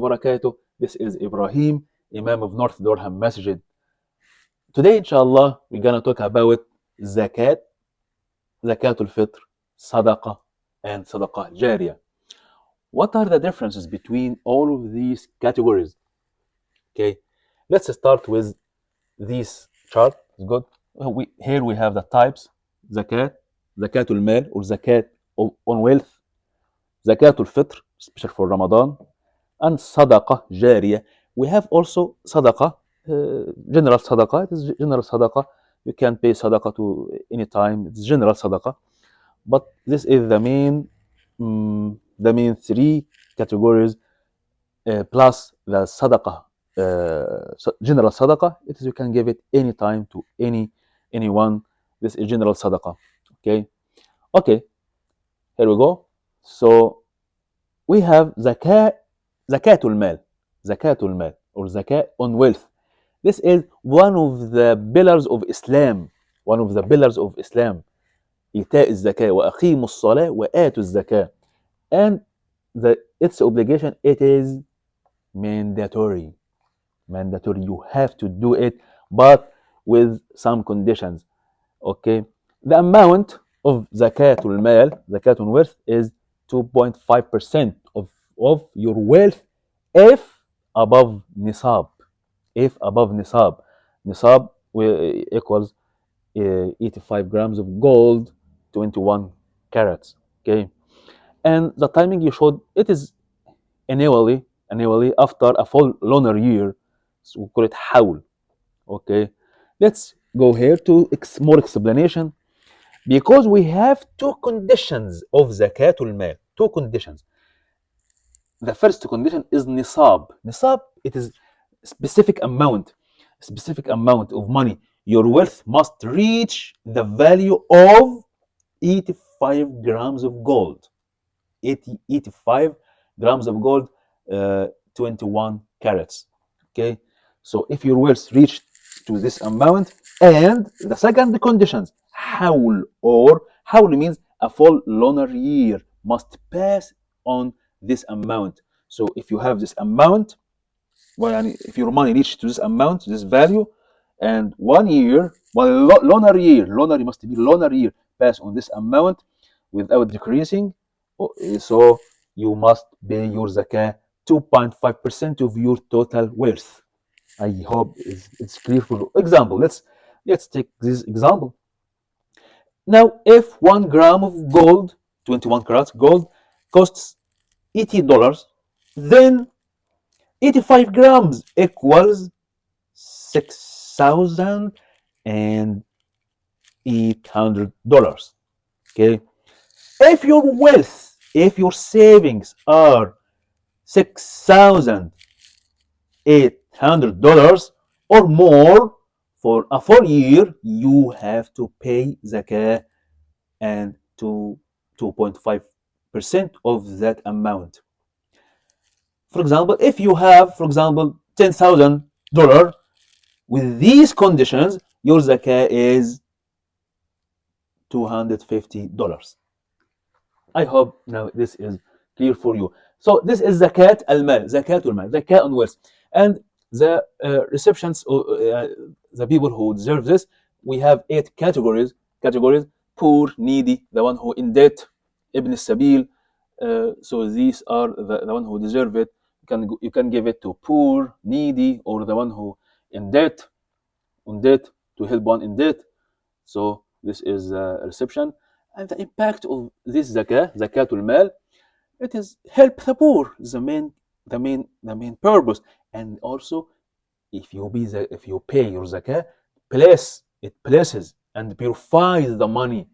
Barakatuh. This is Ibrahim, Imam of North Durham Masjid. Today, inshallah, we're gonna talk about Zakat, Zakatul Fitr, Sadaqa, and Sadaqa Jariyah. What are the differences between all of these categories? Okay, let's start with this chart. It's good. Here we have the types: Zakat, Zakatul Mal or Zakat on wealth, Zakatul Fitr, special for Ramadan, and Sadaqa Jariyah. We have also Sadaqa, general Sadaqa. It is general Sadaqa. You can pay Sadaqa to any time. It's general Sadaqa. But this is the main three categories plus the Sadaqa, general Sadaqa. It is you can give it any time to anyone. This is general Sadaqa. Okay. Here we go. So we have Zakatul Mal or Zakat on wealth. This is one of the pillars of Islam. One of the pillars of Islam. إيتاء الزكاة وأقيموا الصلاة وآتوا الزكاة. And its obligation, it is mandatory. You have to do it, but with some conditions. Okay. The amount of Zakatul Mal, Zakat on wealth, is 2.5% of your wealth if above Nisab. If above Nisab. Nisab equals 85 grams of gold, 21 carats. Okay. And the timing you showed, it is annually after a full lunar year. So we call it Hawl. Okay. Let's go here to more explanation. Because we have two conditions of Zakatul Mal. Two conditions. The first condition is Nisab. Nisab, it is specific amount of money. Your wealth must reach the value of 85 grams of gold. 85 grams of gold, 21 carats. Okay. So if your wealth reached to this amount, and the second conditions, Hawl, or Hawl means a full lunar year must pass on this amount. So if you have this amount, well, if your money reached to this amount, this value, and 1 year, lunar year must be lunar year pass on this amount without decreasing. So you must pay your zakah 2.5% of your total wealth. I hope it's clear for you. Example, let's take this example. Now, if 1 gram of gold, 21 carats gold, costs $80, then 85 grams equals $6,800. Okay. If your savings are $6,800 or more for a full year, you have to pay zakah and 2.5% of that amount. For example, if you have, $10,000, with these conditions, your zakah is $250. I hope now this is clear for you. So this is Zakat al-Mal, Zakatul Mal, Zakat on wealth. And the receptions, the people who deserve this, we have 8 categories. Poor, needy, the one who in debt, Ibn Sabil. So these are the one who deserve it. You can give it to poor, needy, or the one who in debt, to help one in debt. So this is reception. And the impact of this Zakatul Mal, it is help the poor, the main purpose. And also, if you pay your zakah, it places and purifies the money.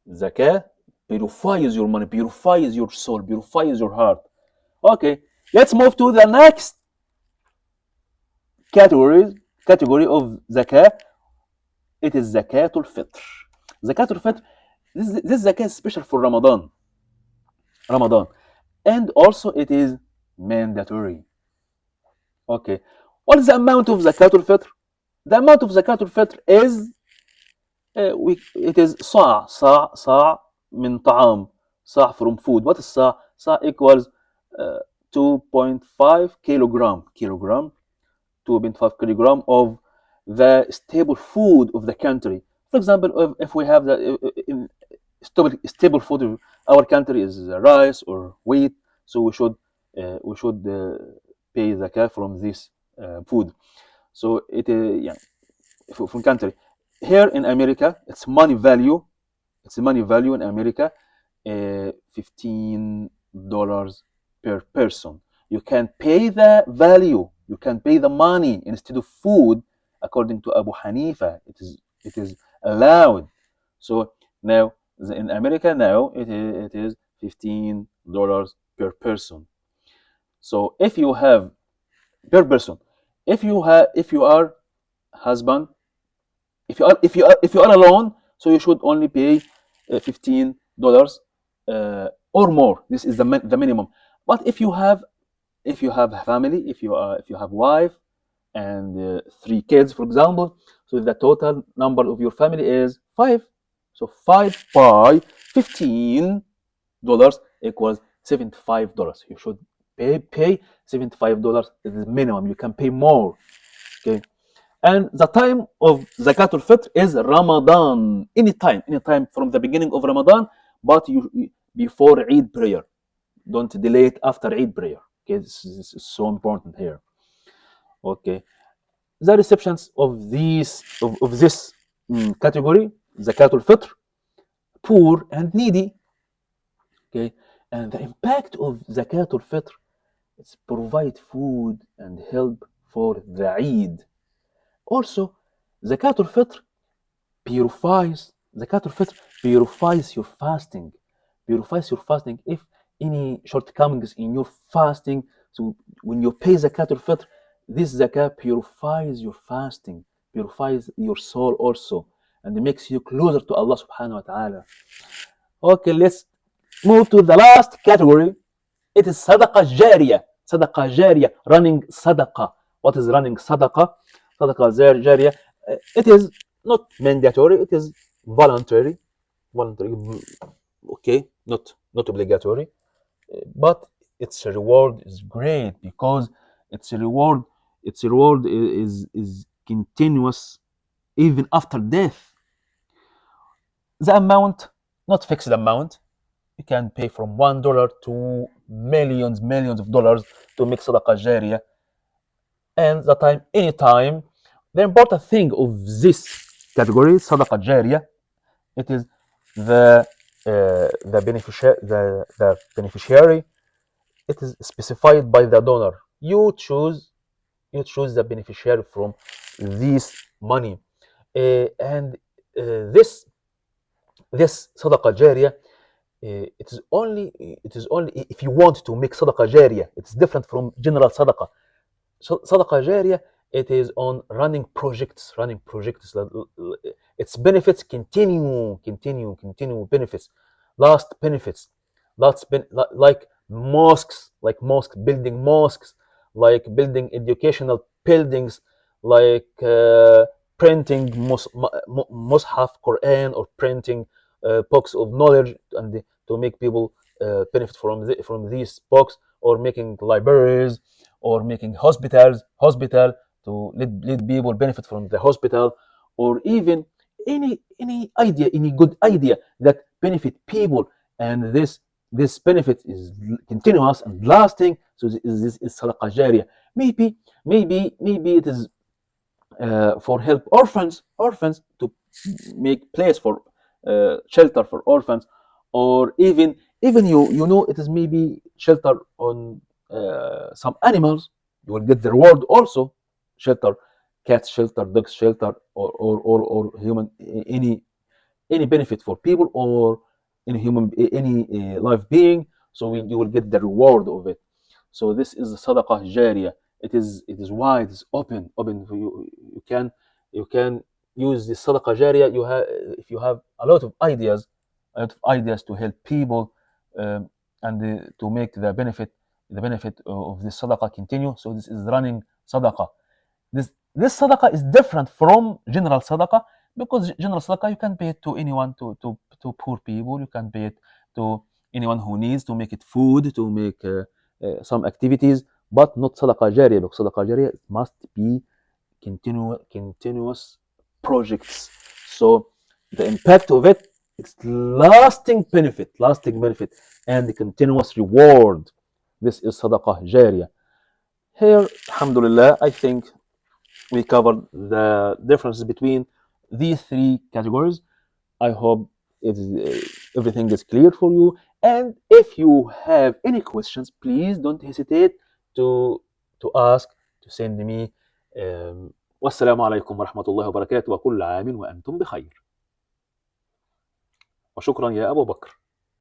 Zakah purifies your money, purifies your soul, purifies your heart. Okay, let's move to the next category of zakah. It is Zakatul Fitr. Zakatul Fitr, this zakah is special for Ramadan. And also it is mandatory. Okay. What is the amount of Zakatul Fitr? The amount of Zakatul Fitr is it is sa' min ta'am, sa' from food. What is sa'? Sa' equals 2.5 kilogram 2.5 kilogram of the staple food of the country. For example, if we have the in staple food of our country is rice or wheat, so we should pay zakat from this food. So it yeah, from country. Here in America, it's money value. It's money value in America, $15 per person. You can pay the value. You can pay the money instead of food. According to Abu Hanifa, it is allowed. So now in America now it is $15 per person. So if you have per person, if you are husband, if you are alone, so you should only pay $15 or more. This is the minimum. But if you have a family, if you have wife and 3 kids, for example, so the total number of your family is five. So 5 by $15 equals $75. You should pay $75. It is minimum. You can pay more. Okay. And the time of Zakatul Fitr is Ramadan. Anytime from the beginning of Ramadan, but before Eid prayer. Don't delay it after Eid prayer. Okay, this is so important here. Okay, the receptions of this category, Zakatul Fitr, poor and needy. Okay, and the impact of Zakatul Fitr is provide food and help for the Eid. Also, Zakatul Fitr purifies your fasting. If any shortcomings in your fasting, so when you pay Zakatul Fitr, this zakat purifies your fasting, purifies your soul also, and it makes you closer to Allah subhanahu wa ta'ala. Okay, let's move to the last category. It is Sadaqa Jariyah. Sadaqa Jariyah, running Sadaqa. What is running Sadaqa? Sadaqa Jariyah. It is not mandatory, it is voluntary. Okay, not obligatory. But its reward is great because its reward is continuous even after death. The amount, not fixed amount. You can pay from $1 to millions of dollars to make Sadaqa Jariyah, and the time, anytime. The important thing of this category, Sadaqa Jariyah, it is the beneficiary. It is specified by the donor. You choose the beneficiary from this money. And this Sadaqa Jariyah, it is only if you want to make Sadaqa Jariyah. It's different from general Sadaqa. So Sadaqa Jariyah, it is on running projects. Its benefits continue benefits, last benefits, like building mosques, like building educational buildings, like printing mushaf Quran, or printing books of knowledge, and to make people benefit from these books, or making libraries, or making hospital to let people benefit from the hospital, or even any good idea that benefit people, and this benefit is continuous and lasting. So this is Sadaqah Jariyah. Maybe it is for help orphans, to make place for shelter for orphans, or even it is maybe shelter on some animals. You will get the reward also. Shelter, cat shelter, dog shelter, or human, any benefit for people, or any life being. So you will get the reward of it. So this is the Sadaqah Jariyah. It is wide, it's open for you. You can use the Sadaqah Jariyah. If you have a lot of ideas to help people, and to make the benefit of this Sadaqah continue. So this is running Sadaqah. This Sadaqah is different from general Sadaqah, because general Sadaqah you can pay it to anyone, to poor people. You can pay it to anyone who needs, to make it food, to make some activities, but not Sadaqa Jariyah, because Sadaqa Jariyah must be continuous projects. So the impact of it is lasting benefit, and the continuous reward. This is Sadaqah Jariyah. Here, alhamdulillah, I think we covered the differences between these three categories. I hope everything is clear for you. And if you have any questions, please don't hesitate to ask, to send me. والسلام عليكم ورحمة الله وبركاته، وكل عام وأنتم بخير. وشكرا يا أبو بكر.